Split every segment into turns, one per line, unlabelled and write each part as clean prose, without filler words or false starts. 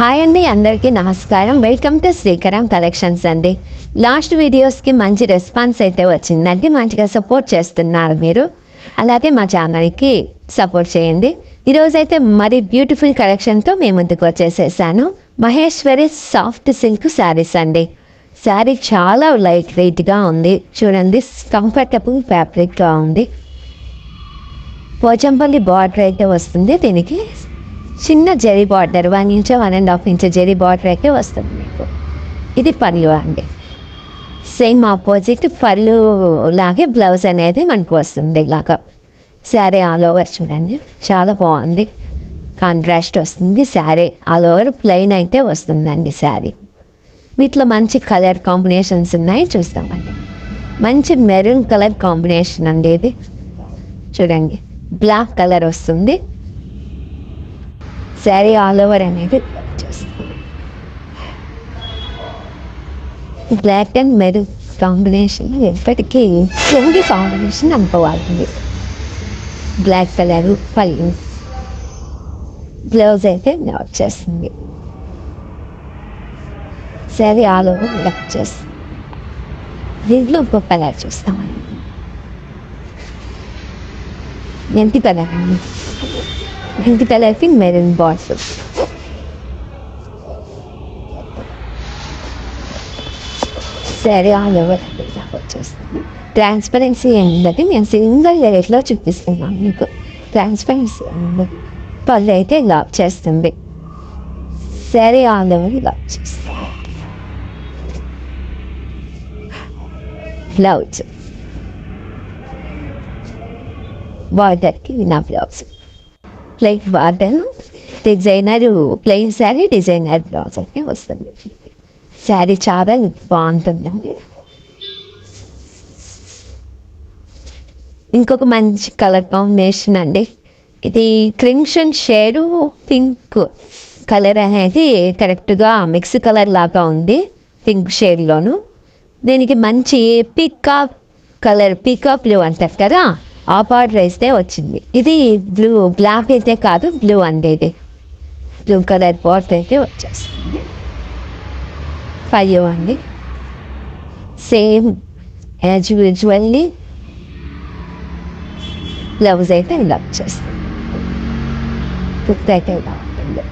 Hi అండి, అందరికీ నమస్కారం. వెల్కమ్ టు శ్రీకరం కలెక్షన్స్ అండి. లాస్ట్ వీడియోస్కి మంచి రెస్పాన్స్ అయితే వచ్చిందండి. మంచిగా సపోర్ట్ చేస్తున్నారు మీరు. అలాగే మా ఛానల్కి సపోర్ట్ చేయండి. ఈరోజైతే మరి బ్యూటిఫుల్ కలెక్షన్తో మేము ముందుకు వచ్చేసేసాను. మహేశ్వరి సాఫ్ట్ సిల్క్ శారీస్ అండి. శారీ చాలా లైట్ వెయిట్గా ఉంది. చూడండి, కంఫర్టబుల్ ఫ్యాబ్రిక్గా ఉంది. పోచంపల్లి బార్డర్ అయితే వస్తుంది. దీనికి చిన్న zari border 1 inch 1.5 inch zari border అయితే వస్తుంది మీకు. ఇది పళ్ళు అండి. సేమ్ ఆపోజిట్ పళ్ళు లాగే బ్లౌజ్ అనేది మనకు వస్తుంది ఇలాగా. శారీ ఆల్ ఓవర్ చూడండి, చాలా బాగుంది. కాంట్రాస్ట్ వస్తుంది. శారీ ఆల్ ఓవర్ ప్లెయిన్ అయితే వస్తుందండి శారీ. వీటిలో మంచి కలర్ కాంబినేషన్స్ ఉన్నాయి, చూస్తామండి. మంచి మెరూన్ కలర్ కాంబినేషన్ అండి ఇది. చూడండి, బ్లాక్ కలర్ వస్తుంది. శారీ ఆల్ ఓవర్ అనేది బ్లాక్ అండ్ మెరూన్ కాంబినేషన్ ఎప్పటికీ ట్రెండీ కాంబినేషన్ అనుకోవాలి. బ్లాక్ కలర్ పళ్ళు, బ్లౌజ్ అయితే వచ్చేస్తుంది. శారీ ఆల్ ఓవర్ వచ్చేస్తుంది. దీంట్లో ఇంకో కలర్ చూస్తామండి. ఎంత కలర్ అండి? ఇంటి కలర్కి maroon border. Sari all over వచ్చేస్తుంది. ట్రాన్స్పరెన్సీ ఏంటంటే నేను సింగిల్ లైట్లో చూపిస్తున్నాను మీకు. ట్రాన్స్పరెన్సీ పళ్ళు అయితే ఇలా చేస్తుంది. శారీ ఆల్ ఓవర్ ఇలా చేస్తుంది. బ్లౌజ్ బార్డర్కి నా blouse plain border, designer plain sari, designer blouse అయితే వస్తుంది. శారీ చాలా బాగుంటుందండి. ఇంకొక మంచి కలర్ కాంబినేషన్ అండి. ఇది క్రిమ్సన్ షేడు పింక్ కలర్ అనేది కరెక్ట్గా మిక్స్ కలర్ లాగా ఉంది. పింక్ షేడ్లోను దీనికి మంచి పీకాక్ కలర్, పీకాక్ బ్లూ అంటారు కదా, ఆ బార్డర్ వేస్తే వచ్చింది. ఇది బ్లూ, బ్లాక్ అయితే కాదు, బ్లూ అండి. ఇది బ్లూ కలర్ బార్డర్ అయితే వచ్చేస్తుంది. పళ్ళు అండి సేమ్ యాజ్ యూజువల్లీ. బ్లౌజ్ అయితే ఇలా వచ్చేస్తుంది. కుర్తా అయితే ఇలా ఉంటుంది.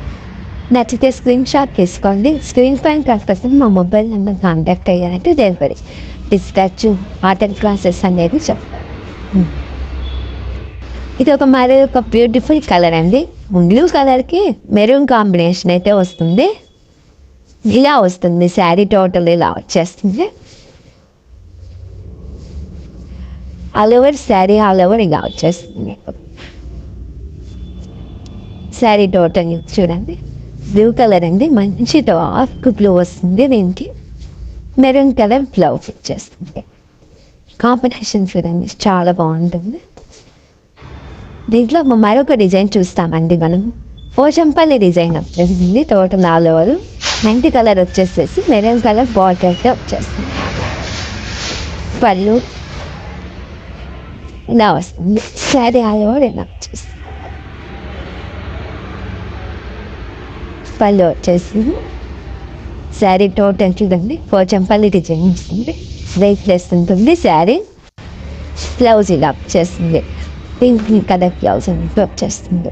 నచ్చితే స్క్రీన్ షాట్ తీసుకోండి. స్క్రీన్ పైన కాకపోతే మా మొబైల్ నెంబర్ కాంటాక్ట్ అయ్యారంటే డెలివరీ, డిస్పాచ్, ఆర్డర్ ప్రాసెస్ అనేది చెప్తారు. ఇది మరి ఒక బ్యూటిఫుల్ కలర్ అండి. బ్లూ కలర్కి మెరూన్ కాంబినేషన్ అయితే వస్తుంది. ఇలా వస్తుంది శారీ, టోటల్ ఇలా వచ్చేస్తుంది. All over sari all over ఇలా వచ్చేస్తుంది. శారీ టోటల్ చూడండి, బ్లూ కలర్ అండి. మంచి డార్క్ బ్లూ వస్తుంది. దీనికి మెరూన్ కలర్ బ్లౌజ్ వచ్చేస్తుంది. కాంబినేషన్ చూడండి, చాలా బాగుంటుంది. దీంట్లో మరొక డిజైన్ చూస్తామండి మనం. పోచంపల్లి డిజైన్ వచ్చేసింది. టోటల్ ఆల్ ఓవర్ మెంటి కలర్ వచ్చేసేసి మెరూన్ కలర్ బార్డర్ అయితే వచ్చేస్తుంది. పళ్ళు ఇలా వస్తుంది. శారీ ఆల్ ఓవర్ ఇలా వచ్చేస్తుంది. పళ్ళు వచ్చేసింది. శారీ టోటల్ చూడండి, పోచంపల్లి డిజైన్ వస్తుంది. వెయిట్లెస్ ఉంటుంది శారీ. బ్లౌజ్ ఇలా వచ్చేస్తుంది. పింక్ కలర్ బ్లౌజ్ అనేది వచ్చేస్తుంది.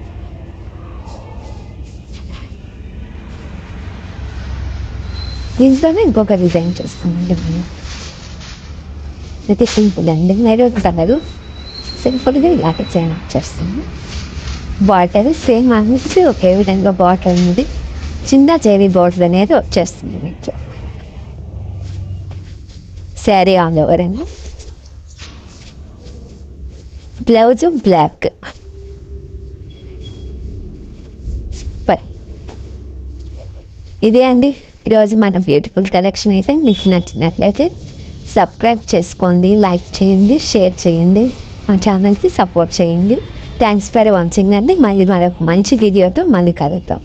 దీంట్లోనే ఇంకొక డిజైన్ చేస్తామండి మనం. అయితే సింపుల్ అండి, మెరూన్ కలరు సింపుల్గా ఇలా డిజైన్ వచ్చేస్తుంది. బార్డర్ సేమ్ అనేది ఒకే విధంగా బార్డర్ అనేది చిన్న జరీ బార్డర్ అనేది వచ్చేస్తుంది మీకు. శారీ ఆల్ ఓవర్ అండి. Blouse black. ఇదే అండి ఈరోజు మన బ్యూటిఫుల్ కలెక్షన్. అయితే మీకు నచ్చినట్లయితే సబ్స్క్రైబ్ చేసుకోండి, లైక్ చేయండి, షేర్ చేయండి, మా ఛానల్కి సపోర్ట్ చేయండి. థ్యాంక్స్ ఫర్ వాచింగ్ అండి. మళ్ళీ మరొక మంచి వీడియోతో మళ్ళీ కలుద్దాం.